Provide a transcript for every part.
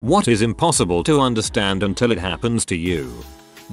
What is impossible to understand until it happens to you?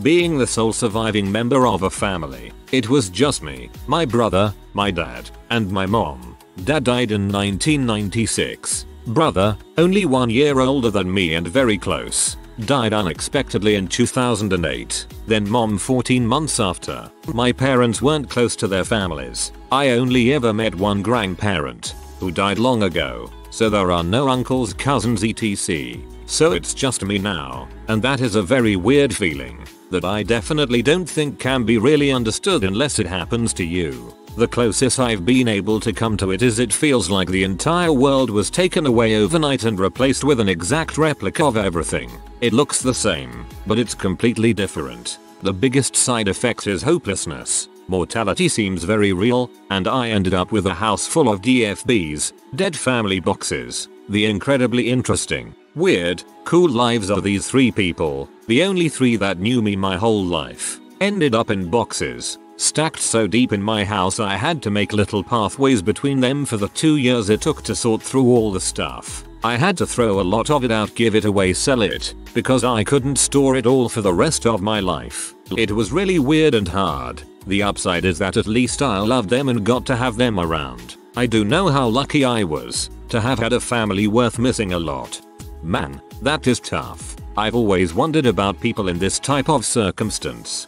Being the sole surviving member of a family, it was just me, my brother, my dad, and my mom. Dad died in 1996. Brother, only 1 year older than me and very close, died unexpectedly in 2008. Then mom 14 months after. My parents weren't close to their families. I only ever met one grandparent, who died long ago, so there are no uncles, cousins, etc. So it's just me now, and that is a very weird feeling that I definitely don't think can be really understood unless it happens to you. The closest I've been able to come to it is it feels like the entire world was taken away overnight and replaced with an exact replica of everything. It looks the same, but it's completely different. The biggest side effect is hopelessness. Mortality seems very real, and I ended up with a house full of DFBs, dead family boxes. The incredibly interesting, weird, cool lives of these 3 people, the only 3 that knew me my whole life, ended up in boxes, stacked so deep in my house I had to make little pathways between them for the 2 years it took to sort through all the stuff. I had to throw a lot of it out, give it away, sell it, because I couldn't store it all for the rest of my life. It was really weird and hard. The upside is that at least I loved them and got to have them around. I do know how lucky I was to have had a family worth missing a lot. Man, that is tough. I've always wondered about people in this type of circumstance.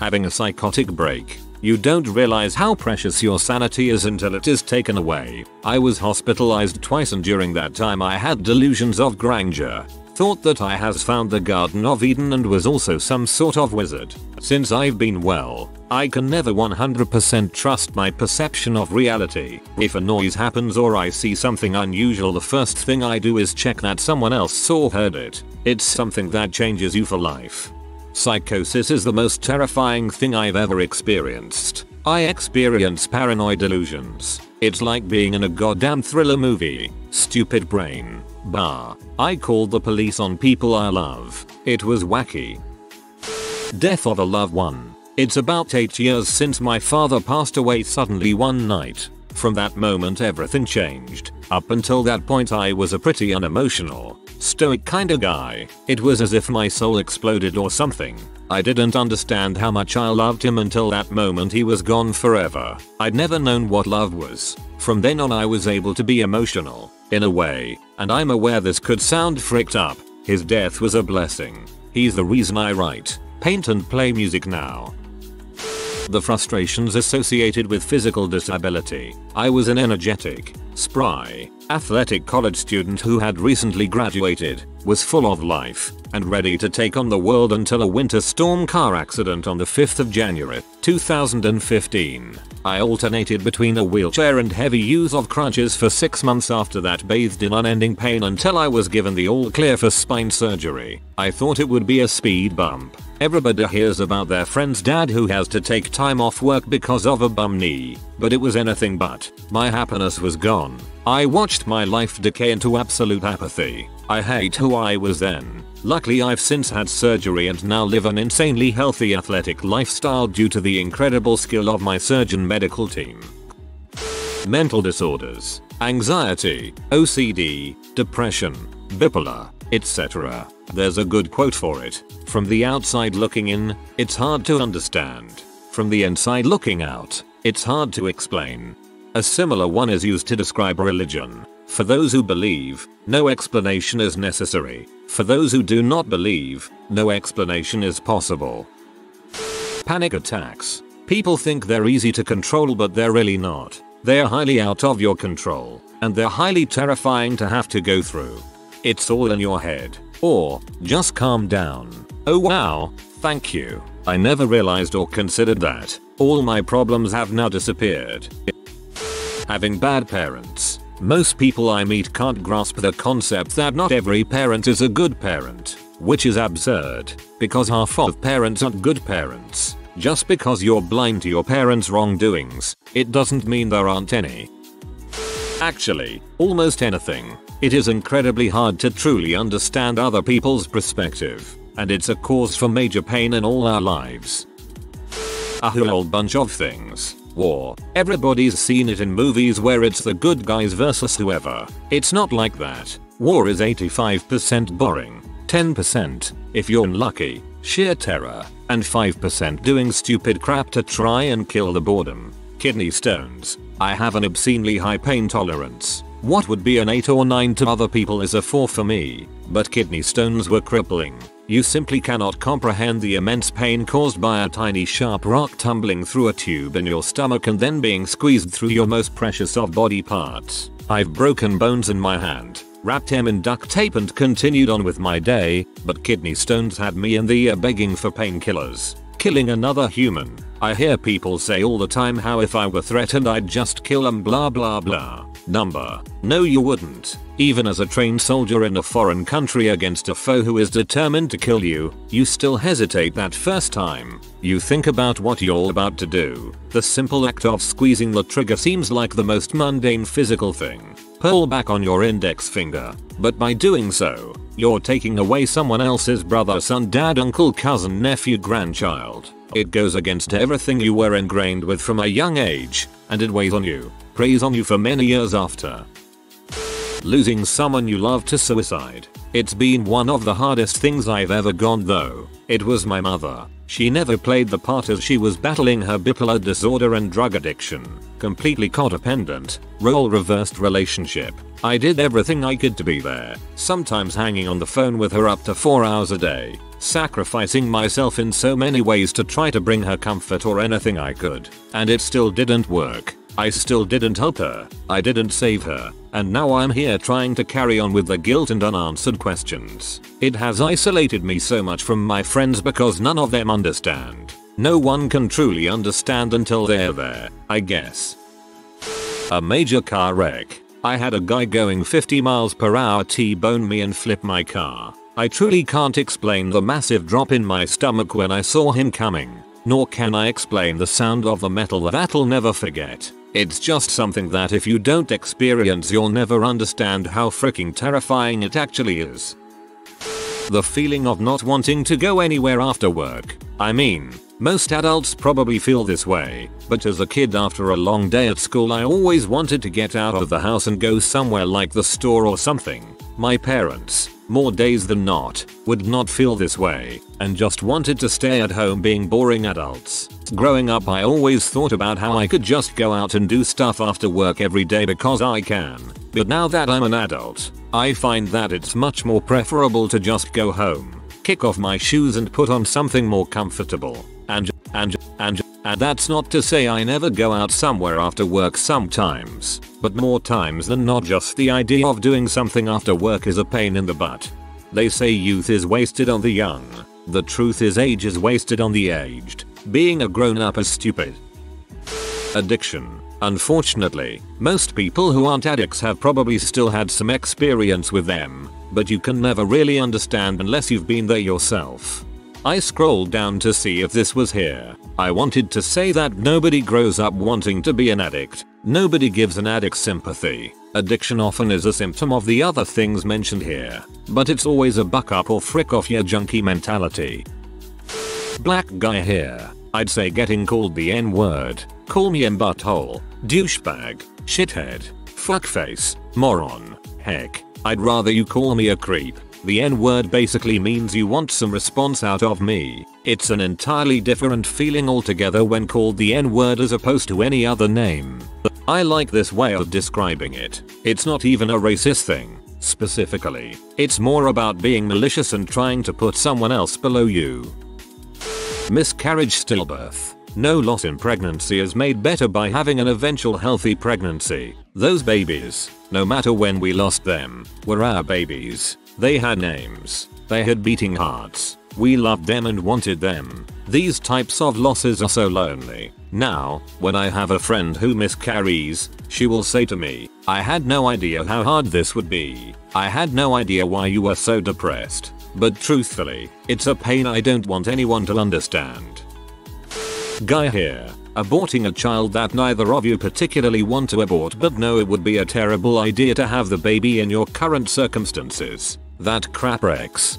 Having a psychotic break. You don't realize how precious your sanity is until it is taken away. I was hospitalized twice, and during that time I had delusions of grandeur. Thought that I has found the Garden of Eden and was also some sort of wizard. Since I've been well, I can never 100% trust my perception of reality. If a noise happens or I see something unusual, the first thing I do is check that someone else saw or heard it. It's something that changes you for life. Psychosis is the most terrifying thing I've ever experienced. I experience paranoid delusions. It's like being in a goddamn thriller movie. Stupid brain. Bah. I called the police on people I love. It was wacky. Death of a loved one. It's about 8 years since my father passed away suddenly one night. From that moment everything changed. Up until that point I was a pretty unemotional, stoic kinda guy. It was as if my soul exploded or something. I didn't understand how much I loved him until that moment he was gone forever. I'd never known what love was. From then on I was able to be emotional, in a way, and I'm aware this could sound fricked up. His death was a blessing. He's the reason I write, paint and play music now. The frustrations associated with physical disability. I was an energetic, spry, athletic college student who had recently graduated, was full of life, and ready to take on the world until a winter storm car accident on the 5th of January, 2015. I alternated between a wheelchair and heavy use of crutches for 6 months after that, bathed in unending pain until I was given the all clear for spine surgery. I thought it would be a speed bump. Everybody hears about their friend's dad who has to take time off work because of a bum knee, but it was anything but. My happiness was gone. I watched my life decay into absolute apathy. I hate who I was then. Luckily I've since had surgery and now live an insanely healthy athletic lifestyle due to the incredible skill of my surgeon medical team. Mental disorders, anxiety, OCD, depression, bipolar, etc. There's a good quote for it. From the outside looking in, it's hard to understand. From the inside looking out, it's hard to explain. A similar one is used to describe religion. For those who believe, no explanation is necessary. For those who do not believe, no explanation is possible. Panic attacks. People think they're easy to control, but they're really not. They're highly out of your control, and they're highly terrifying to have to go through. It's all in your head. Or, just calm down. Oh wow, thank you. I never realized or considered that. All my problems have now disappeared. Having bad parents. Most people I meet can't grasp the concept that not every parent is a good parent, which is absurd, because half of parents aren't good parents. Just because you're blind to your parents' wrongdoings, it doesn't mean there aren't any. Actually, almost anything. It is incredibly hard to truly understand other people's perspective, and it's a cause for major pain in all our lives. A whole bunch of things. War. Everybody's seen it in movies where it's the good guys versus whoever. It's not like that. War is 85% boring, 10%, if you're unlucky, sheer terror, and 5% doing stupid crap to try and kill the boredom. Kidney stones. I have an obscenely high pain tolerance. What would be an 8 or 9 to other people is a 4 for me, but kidney stones were crippling. You simply cannot comprehend the immense pain caused by a tiny sharp rock tumbling through a tube in your stomach and then being squeezed through your most precious of body parts. I've broken bones in my hand, wrapped them in duct tape and continued on with my day, but kidney stones had me in the ear begging for painkillers. Killing another human. I hear people say all the time how if I were threatened I'd just kill them blah blah blah. No you wouldn't. Even as a trained soldier in a foreign country against a foe who is determined to kill you, you still hesitate that first time. You think about what you're about to do. The simple act of squeezing the trigger seems like the most mundane physical thing. Pull back on your index finger. But by doing so, you're taking away someone else's brother, son, dad, uncle, cousin, nephew, grandchild. It goes against everything you were ingrained with from a young age, and it weighs on you, preys on you for many years after. Losing someone you love to suicide. It's been one of the hardest things I've ever gone through. It was my mother. She never played the part as she was battling her bipolar disorder and drug addiction. Completely codependent, role-reversed relationship. I did everything I could to be there, sometimes hanging on the phone with her up to 4 hours a day, sacrificing myself in so many ways to try to bring her comfort or anything I could. And it still didn't work. I still didn't help her. I didn't save her. And now I'm here trying to carry on with the guilt and unanswered questions. It has isolated me so much from my friends because none of them understand. No one can truly understand until they're there, I guess. A major car wreck. I had a guy going 50 miles per hour T-bone me and flip my car. I truly can't explain the massive drop in my stomach when I saw him coming. Nor can I explain the sound of the metal that'll never forget. It's just something that if you don't experience you'll never understand how freaking terrifying it actually is. The feeling of not wanting to go anywhere after work. I mean, most adults probably feel this way, but as a kid after a long day at school I always wanted to get out of the house and go somewhere like the store or something. My parents, more days than not, would not feel this way and just wanted to stay at home being boring adults. Growing up I always thought about how I could just go out and do stuff after work every day because I can. But now that I'm an adult, I find that it's much more preferable to just go home, kick off my shoes and put on something more comfortable. And that's not to say I never go out somewhere after work sometimes, but more times than not just the idea of doing something after work is a pain in the butt. They say youth is wasted on the young. The truth is age is wasted on the aged. Being a grown-up is stupid. Addiction. Unfortunately, most people who aren't addicts have probably still had some experience with them, but you can never really understand unless you've been there yourself. I scrolled down to see if this was here. I wanted to say that nobody grows up wanting to be an addict. Nobody gives an addict sympathy. Addiction often is a symptom of the other things mentioned here, but it's always a buck up or frick off your junkie mentality. Black guy here. I'd say getting called the N-word. Call me M butthole, douchebag, shithead, fuckface, moron. Heck, I'd rather you call me a creep. The N-word basically means you want some response out of me. It's an entirely different feeling altogether when called the N-word as opposed to any other name. I like this way of describing it. It's not even a racist thing. Specifically, it's more about being malicious and trying to put someone else below you. Miscarriage stillbirth. No loss in pregnancy is made better by having an eventual healthy pregnancy. Those babies, no matter when we lost them, were our babies. They had names. They had beating hearts. We loved them and wanted them. These types of losses are so lonely. Now, when I have a friend who miscarries, she will say to me, "I had no idea how hard this would be. I had no idea why you were so depressed." But truthfully, it's a pain I don't want anyone to understand. Guy here. Aborting a child that neither of you particularly want to abort but know it would be a terrible idea to have the baby in your current circumstances. That crap wrecks.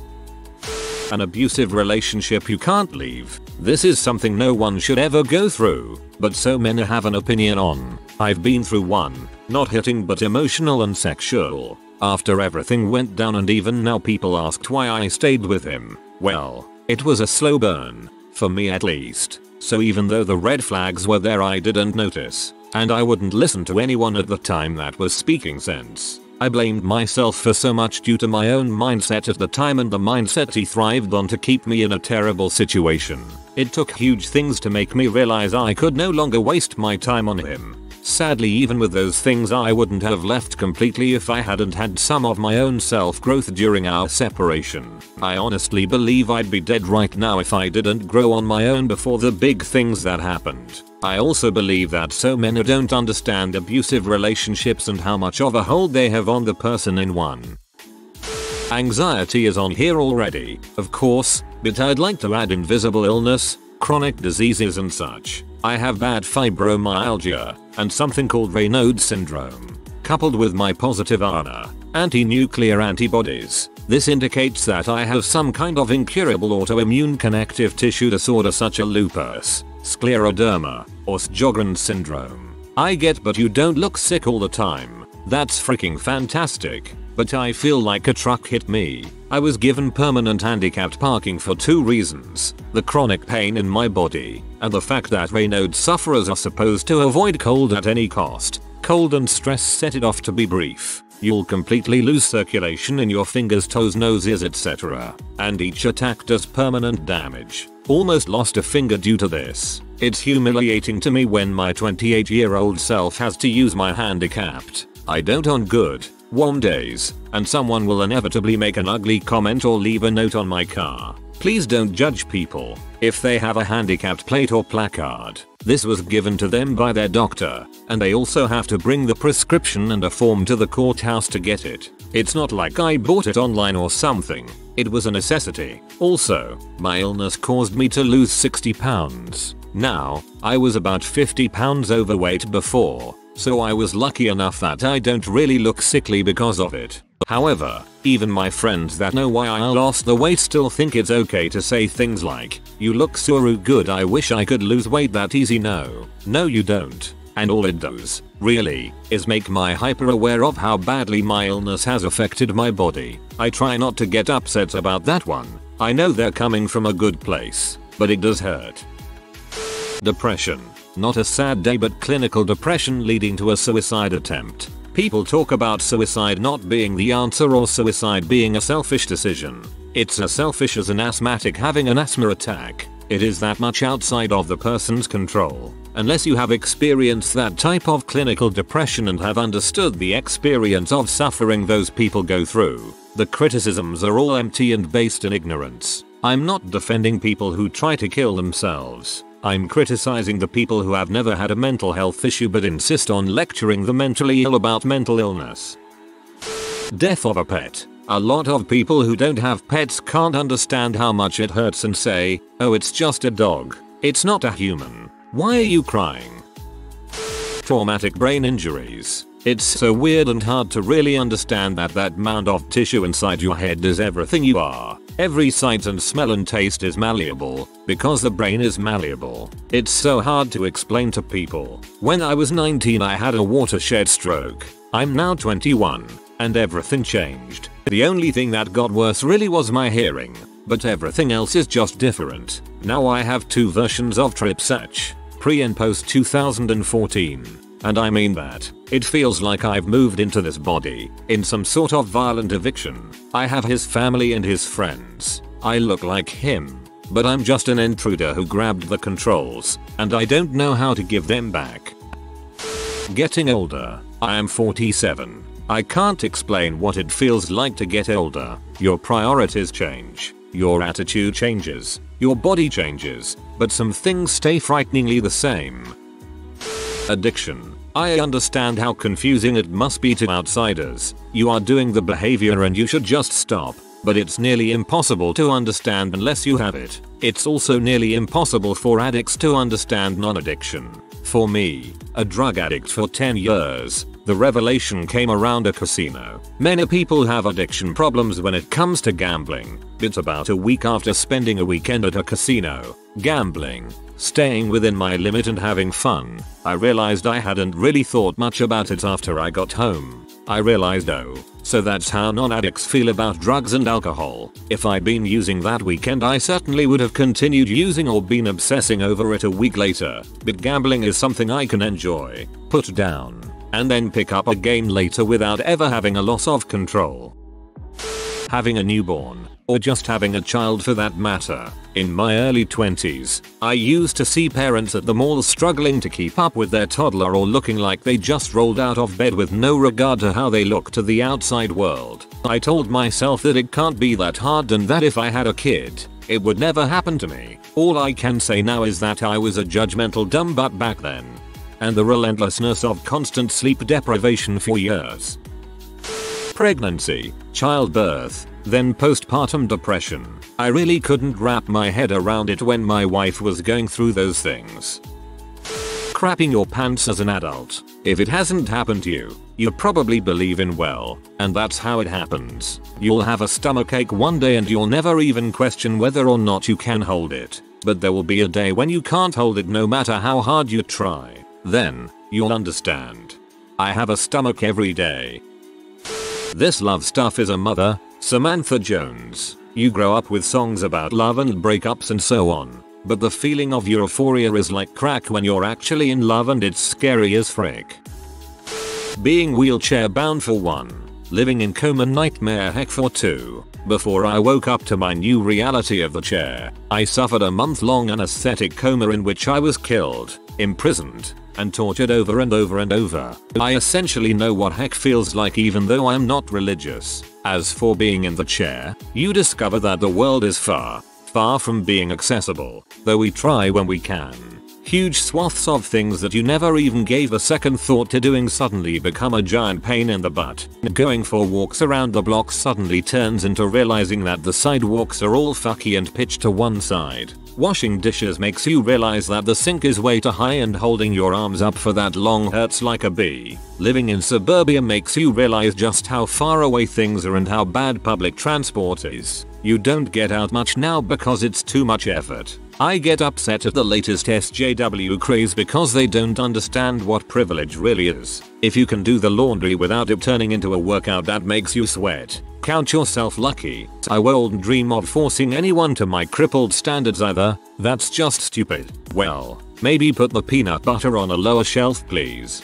An abusive relationship you can't leave. This is something no one should ever go through, but so many have an opinion on. I've been through one. Not hitting but emotional and sexual. After everything went down and even now people asked why I stayed with him, well, it was a slow burn. For me at least. So even though the red flags were there I didn't notice. And I wouldn't listen to anyone at the time that was speaking sense. I blamed myself for so much due to my own mindset at the time and the mindset he thrived on to keep me in a terrible situation. It took huge things to make me realize I could no longer waste my time on him. Sadly, even with those things I wouldn't have left completely if I hadn't had some of my own self-growth during our separation. I honestly believe I'd be dead right now if I didn't grow on my own before the big things that happened. I also believe that so many don't understand abusive relationships and how much of a hold they have on the person in one. Anxiety is on here already, of course, but I'd like to add invisible illness, chronic diseases and such. I have bad fibromyalgia and something called Raynaud's syndrome. Coupled with my positive ANA, anti-nuclear antibodies, this indicates that I have some kind of incurable autoimmune connective tissue disorder such as lupus, scleroderma, or Sjogren's syndrome. I get but you don't look sick all the time. That's freaking fantastic. But I feel like a truck hit me. I was given permanent handicapped parking for 2 reasons. The chronic pain in my body, and the fact that Raynaud's sufferers are supposed to avoid cold at any cost. Cold and stress set it off. To be brief, you'll completely lose circulation in your fingers, toes, noses, etc. And each attack does permanent damage. Almost lost a finger due to this. It's humiliating to me when my 28-year-old self has to use my handicapped. I don't on good, warm days, and someone will inevitably make an ugly comment or leave a note on my car. Please don't judge people if they have a handicapped plate or placard. This was given to them by their doctor, and they also have to bring the prescription and a form to the courthouse to get it. It's not like I bought it online or something. It was a necessity. Also, my illness caused me to lose 60 pounds. Now, I was about 50 pounds overweight before, so I was lucky enough that I don't really look sickly because of it. However, even my friends that know why I lost the weight still think it's okay to say things like, "You look so good, I wish I could lose weight that easy." No you don't. And all it does, really, is make me hyper aware of how badly my illness has affected my body. I try not to get upset about that one. I know they're coming from a good place, but it does hurt. Depression. Not a sad day but clinical depression leading to a suicide attempt. People talk about suicide not being the answer or suicide being a selfish decision. It's as selfish as an asthmatic having an asthma attack. It is that much outside of the person's control. Unless you have experienced that type of clinical depression and have understood the experience of suffering those people go through, the criticisms are all empty and based in ignorance. I'm not defending people who try to kill themselves. I'm criticizing the people who have never had a mental health issue but insist on lecturing the mentally ill about mental illness. Death of a pet. A lot of people who don't have pets can't understand how much it hurts and say, "Oh, it's just a dog. It's not a human. Why are you crying?" Traumatic brain injuries. It's so weird and hard to really understand that mound of tissue inside your head is everything you are. Every sight and smell and taste is malleable, because the brain is malleable. It's so hard to explain to people. When I was 19 I had a watershed stroke. I'm now 21, and everything changed. The only thing that got worse really was my hearing, but everything else is just different. Now I have 2 versions of Tripsach, pre and post 2014. And I mean that. It feels like I've moved into this body, in some sort of violent eviction. I have his family and his friends. I look like him. But I'm just an intruder who grabbed the controls, and I don't know how to give them back. Getting older. I am 47. I can't explain what it feels like to get older. Your priorities change. Your attitude changes. Your body changes. But some things stay frighteningly the same. Addiction. I understand how confusing it must be to outsiders. You are doing the behavior and you should just stop. But it's nearly impossible to understand unless you have it. It's also nearly impossible for addicts to understand non-addiction. For me, a drug addict for 10 years, the revelation came around a casino. Many people have addiction problems when it comes to gambling. It's about a week after spending a weekend at a casino, gambling, staying within my limit and having fun. I realized I hadn't really thought much about it after I got home. I realized, oh, so that's how non-addicts feel about drugs and alcohol. If I'd been using that weekend, I certainly would have continued using or been obsessing over it a week later. But gambling is something I can enjoy, put down, and then pick up again later without ever having a loss of control. Having a newborn, or just having a child for that matter. In my early 20s, I used to see parents at the mall struggling to keep up with their toddler or looking like they just rolled out of bed with no regard to how they look to the outside world. I told myself that it can't be that hard and that if I had a kid, it would never happen to me. All I can say now is that I was a judgmental dumb butt back then. And the relentlessness of constant sleep deprivation for years. Pregnancy, childbirth, then postpartum depression. I really couldn't wrap my head around it when my wife was going through those things. Crapping your pants as an adult. If it hasn't happened to you, you probably believe in well, and that's how it happens. You'll have a stomachache one day and you'll never even question whether or not you can hold it. But there will be a day when you can't hold it no matter how hard you try. Then, you'll understand. I have a stomach every day. This love stuff is a mother, Samantha Jones. You grow up with songs about love and breakups and so on. But the feeling of euphoria is like crack when you're actually in love and it's scary as frick. Being wheelchair bound for 1. Living in coma nightmare heck for 2. Before I woke up to my new reality of the chair, I suffered a month-long anesthetic coma in which I was killed, imprisoned, and tortured over and over and over. I essentially know what heck feels like even though I'm not religious. As for being in the chair, you discover that the world is far, far from being accessible, though we try when we can. Huge swaths of things that you never even gave a second thought to doing suddenly become a giant pain in the butt. Going for walks around the block suddenly turns into realizing that the sidewalks are all fucky and pitched to one side. Washing dishes makes you realize that the sink is way too high and holding your arms up for that long hurts like a bee. Living in suburbia makes you realize just how far away things are and how bad public transport is. You don't get out much now because it's too much effort. I get upset at the latest SJW craze because they don't understand what privilege really is. If you can do the laundry without it turning into a workout that makes you sweat, count yourself lucky. I won't dream of forcing anyone to my crippled standards either. That's just stupid. Well, maybe put the peanut butter on a lower shelf please.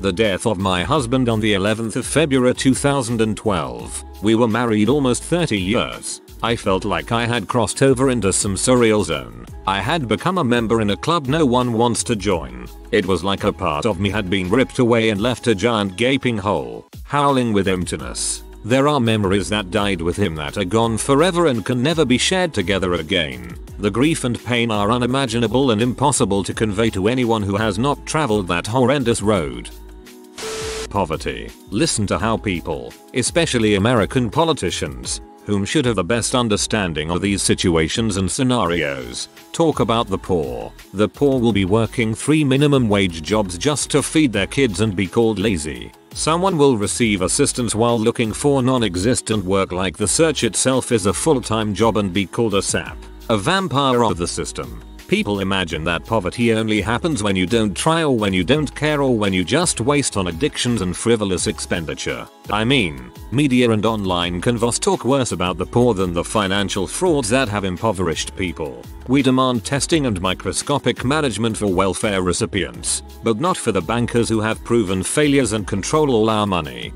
The death of my husband on the 11th of February 2012. We were married almost 30 years. I felt like I had crossed over into some surreal zone. I had become a member in a club no one wants to join. It was like a part of me had been ripped away and left a giant gaping hole, howling with emptiness. There are memories that died with him that are gone forever and can never be shared together again. The grief and pain are unimaginable and impossible to convey to anyone who has not traveled that horrendous road. Poverty. Listen to how people, especially American politicians, whom should have the best understanding of these situations and scenarios, talk about the poor. The poor will be working 3 minimum wage jobs just to feed their kids and be called lazy. Someone will receive assistance while looking for non-existent work like the search itself is a full-time job and be called a sap, a vampire of the system. People imagine that poverty only happens when you don't try or when you don't care or when you just waste on addictions and frivolous expenditure. I mean, media and online canvas talk worse about the poor than the financial frauds that have impoverished people. We demand testing and microscopic management for welfare recipients, but not for the bankers who have proven failures and control all our money.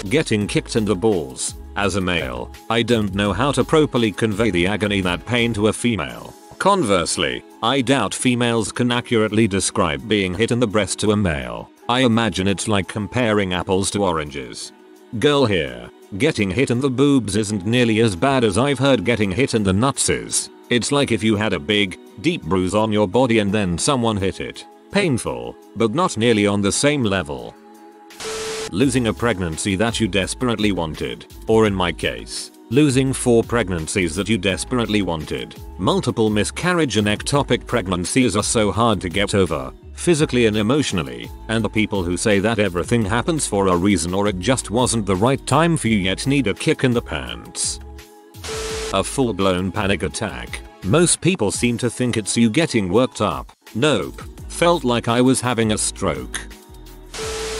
Getting kicked in the balls. As a male, I don't know how to properly convey the agony that pain to a female. Conversely, I doubt females can accurately describe being hit in the breast to a male. I imagine it's like comparing apples to oranges. Girl here, getting hit in the boobs isn't nearly as bad as I've heard getting hit in the nuts is. It's like if you had a big, deep bruise on your body and then someone hit it. Painful, but not nearly on the same level. Losing a pregnancy that you desperately wanted, or in my case, losing 4 pregnancies that you desperately wanted. Multiple miscarriage and ectopic pregnancies are so hard to get over, physically and emotionally, and the people who say that everything happens for a reason or it just wasn't the right time for you yet need a kick in the pants. A full-blown panic attack. Most people seem to think it's you getting worked up. Nope. Felt like I was having a stroke.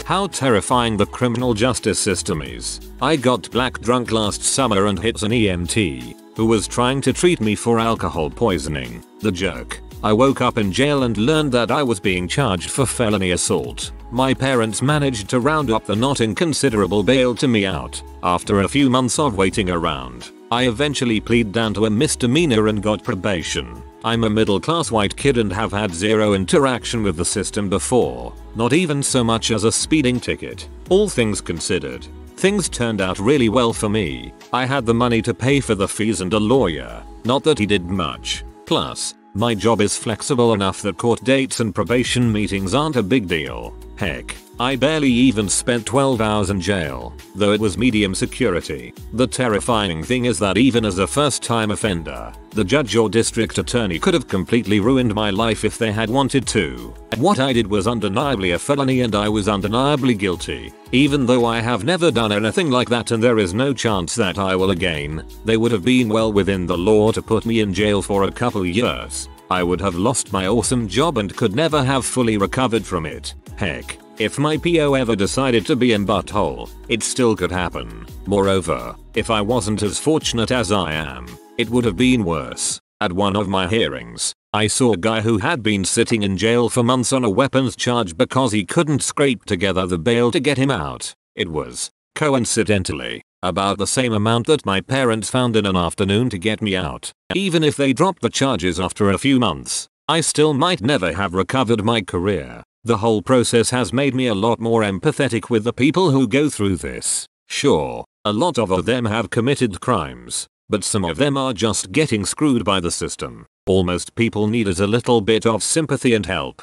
How terrifying the criminal justice system is. I got black drunk last summer and hit an EMT who was trying to treat me for alcohol poisoning. The jerk. I woke up in jail and learned that I was being charged for felony assault. My parents managed to round up the not inconsiderable bail to me out. After a few months of waiting around, I eventually pleaded down to a misdemeanor and got probation. I'm a middle-class white kid and have had zero interaction with the system before. Not even so much as a speeding ticket. All things considered, things turned out really well for me. I had the money to pay for the fees and a lawyer. Not that he did much. Plus, my job is flexible enough that court dates and probation meetings aren't a big deal. Heck, I barely even spent 12 hours in jail, though it was medium security. The terrifying thing is that even as a first-time offender, the judge or district attorney could have completely ruined my life if they had wanted to. What I did was undeniably a felony and I was undeniably guilty. Even though I have never done anything like that and there is no chance that I will again, they would have been well within the law to put me in jail for a couple years. I would have lost my awesome job and could never have fully recovered from it. Heck, if my PO ever decided to be in butthole, it still could happen. Moreover, if I wasn't as fortunate as I am, it would have been worse. At one of my hearings, I saw a guy who had been sitting in jail for months on a weapons charge because he couldn't scrape together the bail to get him out. It was, coincidentally, about the same amount that my parents found in an afternoon to get me out. Even if they dropped the charges after a few months, I still might never have recovered my career. The whole process has made me a lot more empathetic with the people who go through this. Sure, a lot of them have committed crimes, but some of them are just getting screwed by the system. All most people need is a little bit of sympathy and help.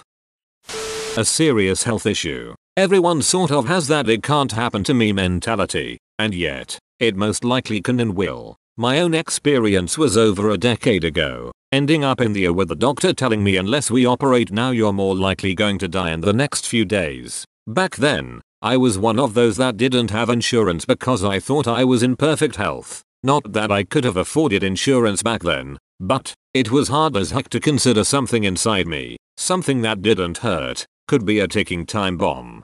A serious health issue. Everyone sort of has that it can't happen to me mentality, and yet, it most likely can and will. My own experience was over a decade ago, ending up in the ER with the doctor telling me unless we operate now you're more likely going to die in the next few days. Back then, I was one of those that didn't have insurance because I thought I was in perfect health. Not that I could have afforded insurance back then, but it was hard as heck to consider something inside me, something that didn't hurt, could be a ticking time bomb.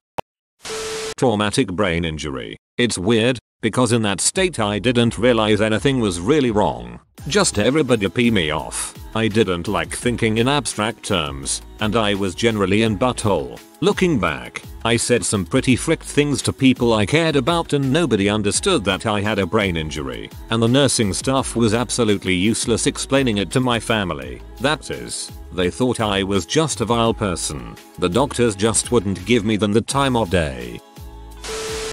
Traumatic brain injury. It's weird, because in that state I didn't realize anything was really wrong. Just everybody pee me off. I didn't like thinking in abstract terms, and I was generally in butthole. Looking back, I said some pretty fricked things to people I cared about and nobody understood that I had a brain injury, and the nursing staff was absolutely useless explaining it to my family. That is, they thought I was just a vile person. The doctors just wouldn't give me the time of day.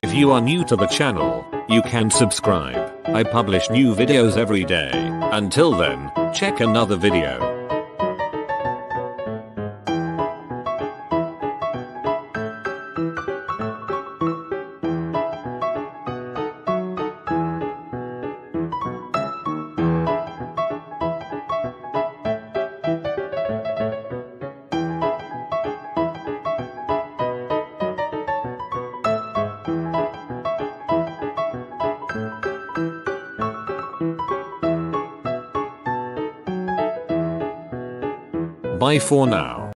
If you are new to the channel, you can subscribe. I publish new videos every day. Until then, check another video. Bye for now.